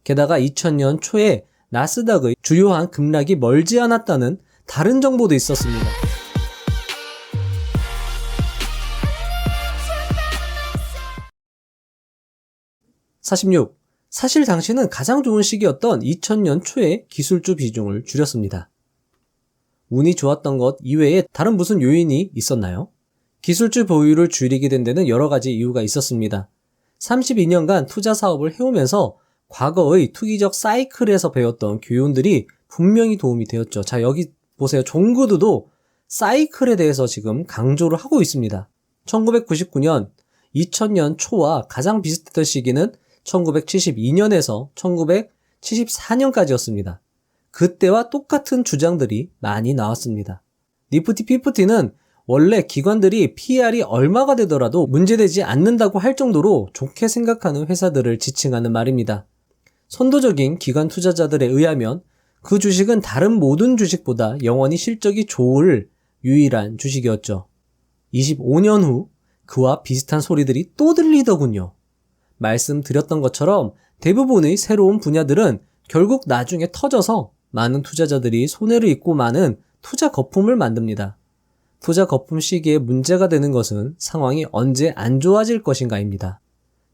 게다가 2000년 초에 나스닥의 주요한 급락이 멀지 않았다는 다른 정보도 있었습니다. 46. 사실 당시는 가장 좋은 시기였던 2000년 초에 기술주 비중을 줄였습니다. 운이 좋았던 것 이외에 다른 무슨 요인이 있었나요? 기술주 보유를 줄이게 된 데는 여러 가지 이유가 있었습니다. 32년간 투자 사업을 해오면서 과거의 투기적 사이클에서 배웠던 교훈들이 분명히 도움이 되었죠. 자, 여기 보세요. 종구두도 사이클에 대해서 지금 강조를 하고 있습니다. 1999년, 2000년 초와 가장 비슷했던 시기는 1972년에서 1974년까지였습니다. 그때와 똑같은 주장들이 많이 나왔습니다. 니프티 피프티는 원래 기관들이 PR이 얼마가 되더라도 문제되지 않는다고 할 정도로 좋게 생각하는 회사들을 지칭하는 말입니다. 선도적인 기관 투자자들에 의하면 그 주식은 다른 모든 주식보다 영원히 실적이 좋을 유일한 주식이었죠. 25년 후 그와 비슷한 소리들이 또 들리더군요. 말씀드렸던 것처럼 대부분의 새로운 분야들은 결국 나중에 터져서 많은 투자자들이 손해를 입고 많은 투자 거품을 만듭니다. 투자 거품 시기에 문제가 되는 것은 상황이 언제 안 좋아질 것인가입니다.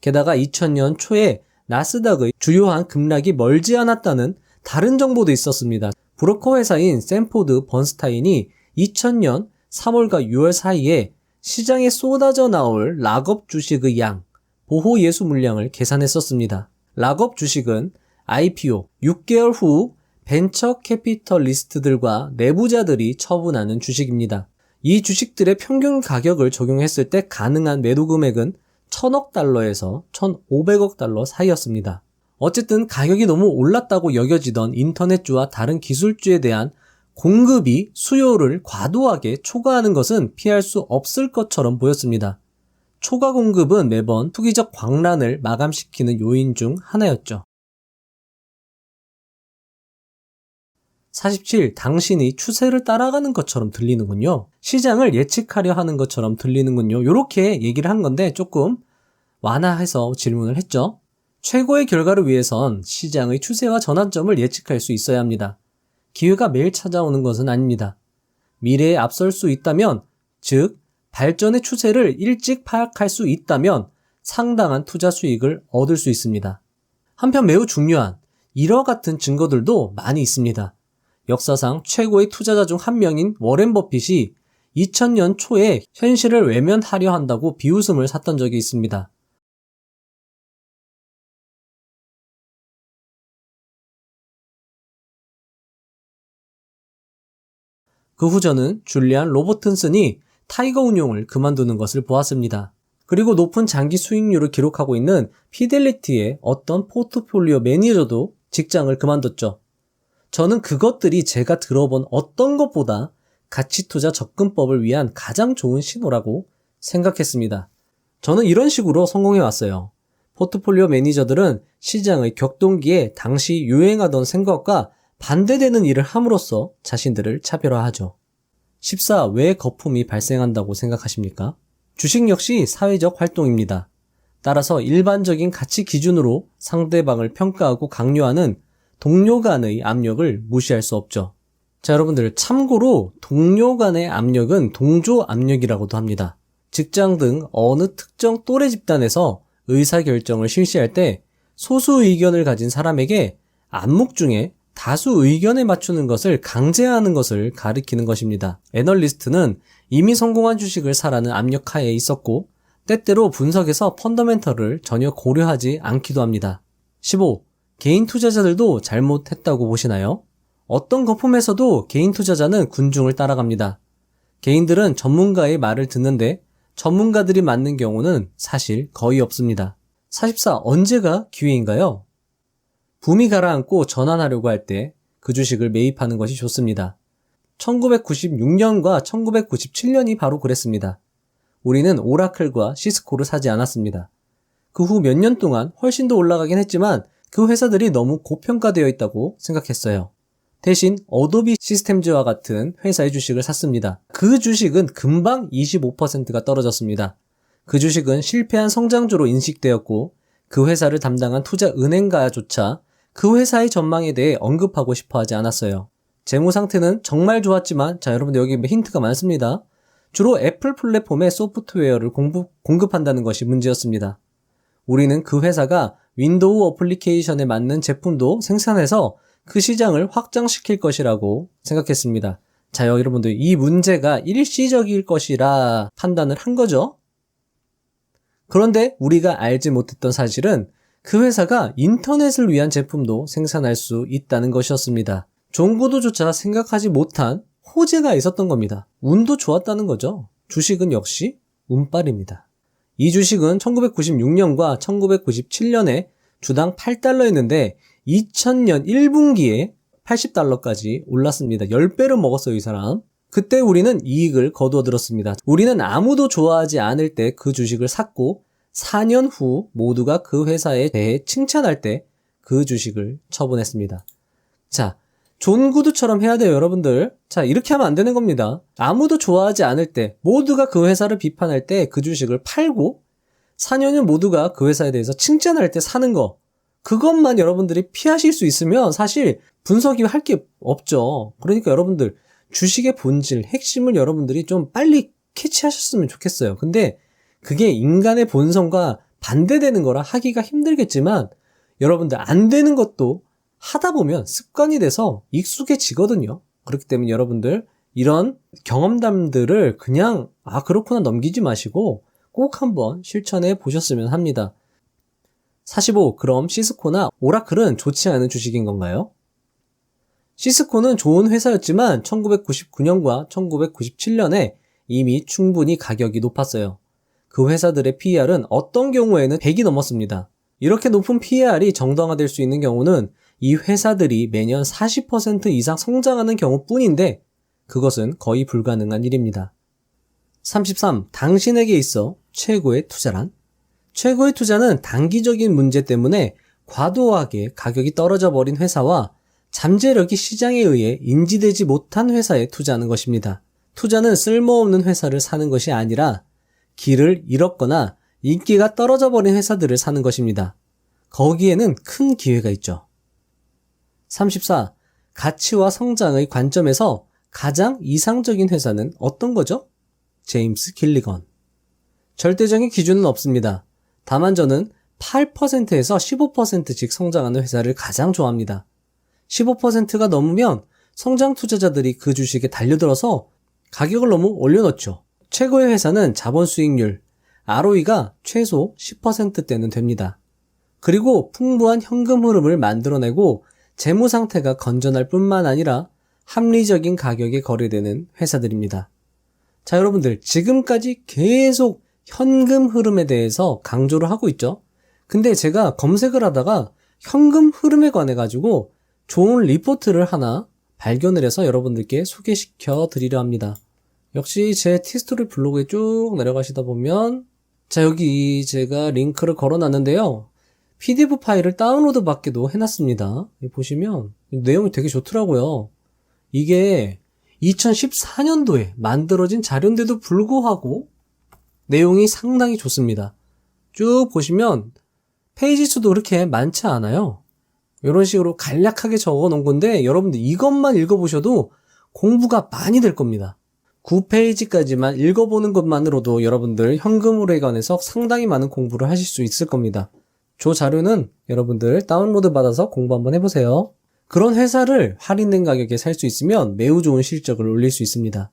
게다가 2000년 초에 나스닥의 주요한 급락이 멀지 않았다는 다른 정보도 있었습니다. 브로커 회사인 샌포드 번스타인이 2000년 3월과 6월 사이에 시장에 쏟아져 나올 락업 주식의 양, 보호 예수 물량을 계산했었습니다. 락업 주식은 IPO 6개월 후 벤처 캐피털리스트들과 내부자들이 처분하는 주식입니다. 이 주식들의 평균 가격을 적용했을 때 가능한 매도 금액은 1000억 달러에서 1500억 달러 사이였습니다. 어쨌든 가격이 너무 올랐다고 여겨지던 인터넷주와 다른 기술주에 대한 공급이 수요를 과도하게 초과하는 것은 피할 수 없을 것처럼 보였습니다. 초과 공급은 매번 투기적 광란을 마감시키는 요인 중 하나였죠. 47. 당신이 추세를 따라가는 것처럼 들리는군요. 시장을 예측하려 하는 것처럼 들리는군요. 이렇게 얘기를 한 건데 조금 완화해서 질문을 했죠. 최고의 결과를 위해선 시장의 추세와 전환점을 예측할 수 있어야 합니다. 기회가 매일 찾아오는 것은 아닙니다. 미래에 앞설 수 있다면, 즉 발전의 추세를 일찍 파악할 수 있다면 상당한 투자 수익을 얻을 수 있습니다. 한편 매우 중요한 이와 같은 증거들도 많이 있습니다. 역사상 최고의 투자자 중 한 명인 워렌 버핏이 2000년 초에 현실을 외면하려 한다고 비웃음을 샀던 적이 있습니다. 그 후 저는 줄리안 로버튼슨이 타이거 운용을 그만두는 것을 보았습니다. 그리고 높은 장기 수익률을 기록하고 있는 피델리티의 어떤 포트폴리오 매니저도 직장을 그만뒀죠. 저는 그것들이 제가 들어본 어떤 것보다 가치투자 접근법을 위한 가장 좋은 신호라고 생각했습니다. 저는 이런 식으로 성공해왔어요. 포트폴리오 매니저들은 시장의 격동기에 당시 유행하던 생각과 반대되는 일을 함으로써 자신들을 차별화하죠. 14. 왜 거품이 발생한다고 생각하십니까? 주식 역시 사회적 활동입니다. 따라서 일반적인 가치 기준으로 상대방을 평가하고 강요하는 동료 간의 압력을 무시할 수 없죠. 자, 여러분들 참고로 동료 간의 압력은 동조 압력이라고도 합니다. 직장 등 어느 특정 또래 집단에서 의사결정을 실시할 때 소수 의견을 가진 사람에게 암묵 중에 다수 의견에 맞추는 것을 강제하는 것을 가리키는 것입니다. 애널리스트는 이미 성공한 주식을 사라는 압력하에 있었고 때때로 분석에서 펀더멘털을 전혀 고려하지 않기도 합니다. 15. 개인 투자자들도 잘못했다고 보시나요? 어떤 거품에서도 개인 투자자는 군중을 따라갑니다. 개인들은 전문가의 말을 듣는데 전문가들이 맞는 경우는 사실 거의 없습니다. 44. 언제가 기회인가요? 붐이 가라앉고 전환하려고 할 때 그 주식을 매입하는 것이 좋습니다. 1996년과 1997년이 바로 그랬습니다. 우리는 오라클과 시스코를 사지 않았습니다. 그 후 몇 년 동안 훨씬 더 올라가긴 했지만 그 회사들이 너무 고평가되어 있다고 생각했어요. 대신 어도비 시스템즈와 같은 회사의 주식을 샀습니다. 그 주식은 금방 25%가 떨어졌습니다. 그 주식은 실패한 성장주로 인식되었고 그 회사를 담당한 투자 은행가조차 그 회사의 전망에 대해 언급하고 싶어 하지 않았어요. 재무 상태는 정말 좋았지만, 자, 여러분들 여기 힌트가 많습니다. 주로 애플 플랫폼의 소프트웨어를 공급한다는 것이 문제였습니다. 우리는 그 회사가 윈도우 어플리케이션에 맞는 제품도 생산해서 그 시장을 확장시킬 것이라고 생각했습니다. 자, 여러분들 이 문제가 일시적일 것이라 판단을 한 거죠. 그런데 우리가 알지 못했던 사실은 그 회사가 인터넷을 위한 제품도 생산할 수 있다는 것이었습니다. 좋은 구도조차 생각하지 못한 호재가 있었던 겁니다. 운도 좋았다는 거죠. 주식은 역시 운빨입니다. 이 주식은 1996년과 1997년에 주당 $8였는데 2000년 1분기에 $80까지 올랐습니다. 10배를 먹었어요, 이 사람. 그때 우리는 이익을 거두어 들었습니다. 우리는 아무도 좋아하지 않을 때 그 주식을 샀고 4년 후 모두가 그 회사에 대해 칭찬할 때 그 주식을 처분했습니다. 자, 존 구두처럼 해야 돼요, 여러분들. 자, 이렇게 하면 안 되는 겁니다. 아무도 좋아하지 않을 때, 모두가 그 회사를 비판할 때 그 주식을 팔고 4년은 모두가 그 회사에 대해서 칭찬할 때 사는 거, 그것만 여러분들이 피하실 수 있으면 사실 분석이 할 게 없죠. 그러니까 여러분들 주식의 본질, 핵심을 여러분들이 좀 빨리 캐치하셨으면 좋겠어요. 근데 그게 인간의 본성과 반대되는 거라 하기가 힘들겠지만 여러분들 안 되는 것도 하다 보면 습관이 돼서 익숙해지거든요. 그렇기 때문에 여러분들 이런 경험담들을 그냥 그렇구나 넘기지 마시고 꼭 한번 실천해 보셨으면 합니다. 45. 그럼 시스코나 오라클은 좋지 않은 주식인 건가요? 시스코는 좋은 회사였지만 1999년과 1997년에 이미 충분히 가격이 높았어요. 그 회사들의 PER은 어떤 경우에는 100이 넘었습니다. 이렇게 높은 PER이 정당화될 수 있는 경우는 이 회사들이 매년 40% 이상 성장하는 경우뿐인데 그것은 거의 불가능한 일입니다. 33. 당신에게 있어 최고의 투자란? 최고의 투자는 단기적인 문제 때문에 과도하게 가격이 떨어져 버린 회사와 잠재력이 시장에 의해 인지되지 못한 회사에 투자하는 것입니다. 투자는 쓸모없는 회사를 사는 것이 아니라 길을 잃었거나 인기가 떨어져 버린 회사들을 사는 것입니다. 거기에는 큰 기회가 있죠. 34. 가치와 성장의 관점에서 가장 이상적인 회사는 어떤 거죠? 제임스 길리건. 절대적인 기준은 없습니다. 다만 저는 8%에서 15%씩 성장하는 회사를 가장 좋아합니다. 15%가 넘으면 성장 투자자들이 그 주식에 달려들어서 가격을 너무 올려놓죠. 최고의 회사는 자본 수익률, ROE가 최소 10%대는 됩니다. 그리고 풍부한 현금 흐름을 만들어내고 재무 상태가 건전할 뿐만 아니라 합리적인 가격에 거래되는 회사들입니다. 자, 여러분들 지금까지 계속 현금 흐름에 대해서 강조를 하고 있죠. 근데 제가 검색을 하다가 현금 흐름에 관해 가지고 좋은 리포트를 하나 발견을 해서 여러분들께 소개시켜 드리려 합니다. 역시 제 티스토리 블로그에 쭉 내려가시다 보면 자, 여기 제가 링크를 걸어 놨는데요. PDF 파일을 다운로드 받기도 해놨습니다. 보시면 내용이 되게 좋더라고요. 이게 2014년도에 만들어진 자료인데도 불구하고 내용이 상당히 좋습니다. 쭉 보시면 페이지 수도 그렇게 많지 않아요. 이런 식으로 간략하게 적어 놓은 건데 여러분들 이것만 읽어보셔도 공부가 많이 될 겁니다. 9페이지까지만 읽어보는 것만으로도 여러분들 현금으로에 관해서 상당히 많은 공부를 하실 수 있을 겁니다. 저 자료는 여러분들 다운로드 받아서 공부 한번 해보세요. 그런 회사를 할인된 가격에 살 수 있으면 매우 좋은 실적을 올릴 수 있습니다.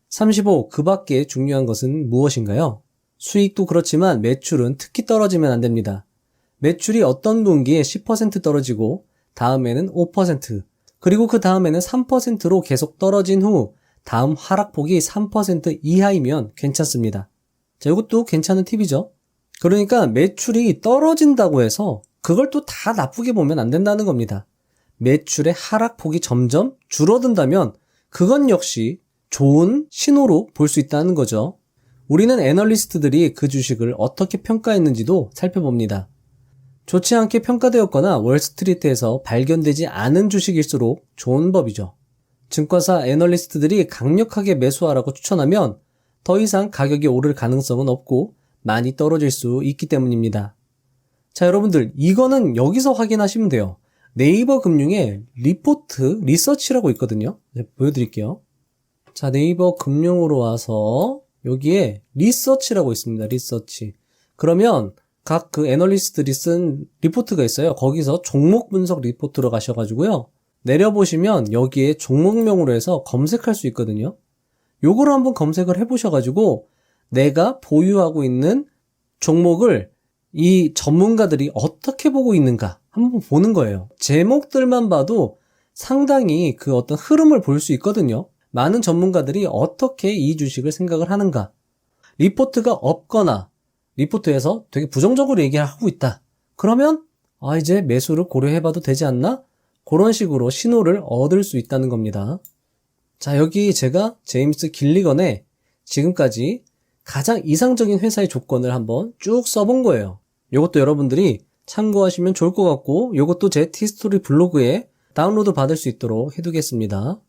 35. 그 밖에 중요한 것은 무엇인가요? 수익도 그렇지만 매출은 특히 떨어지면 안 됩니다. 매출이 어떤 분기에 10% 떨어지고 다음에는 5%, 그리고 그 다음에는 3%로 계속 떨어진 후 다음 하락폭이 3% 이하이면 괜찮습니다. 자, 이것도 괜찮은 팁이죠. 그러니까 매출이 떨어진다고 해서 그걸 또 다 나쁘게 보면 안 된다는 겁니다. 매출의 하락폭이 점점 줄어든다면 그건 역시 좋은 신호로 볼 수 있다는 거죠. 우리는 애널리스트들이 그 주식을 어떻게 평가했는지도 살펴봅니다. 좋지 않게 평가되었거나 월스트리트에서 발견되지 않은 주식일수록 좋은 법이죠. 증권사 애널리스트들이 강력하게 매수하라고 추천하면 더 이상 가격이 오를 가능성은 없고 많이 떨어질 수 있기 때문입니다. 자, 여러분들 이거는 여기서 확인하시면 돼요. 네이버 금융에 리포트 리서치라고 있거든요. 네, 보여드릴게요. 자, 네이버 금융으로 와서 여기에 리서치라고 있습니다. 리서치. 그러면 각 그 애널리스트들이 쓴 리포트가 있어요. 거기서 종목 분석 리포트로 가셔가지고요. 내려보시면 여기에 종목명으로 해서 검색할 수 있거든요. 요거를 한번 검색을 해보셔가지고 내가 보유하고 있는 종목을 이 전문가들이 어떻게 보고 있는가 한번 보는 거예요. 제목들만 봐도 상당히 그 어떤 흐름을 볼 수 있거든요. 많은 전문가들이 어떻게 이 주식을 생각을 하는가. 리포트가 없거나 리포트에서 되게 부정적으로 얘기를 하고 있다. 그러면 이제 매수를 고려해봐도 되지 않나? 그런 식으로 신호를 얻을 수 있다는 겁니다. 자, 여기 제가 제임스 길리건의 지금까지 가장 이상적인 회사의 조건을 한번 쭉 써본 거예요. 이것도 여러분들이 참고하시면 좋을 것 같고 이것도 제 티스토리 블로그에 다운로드 받을 수 있도록 해두겠습니다.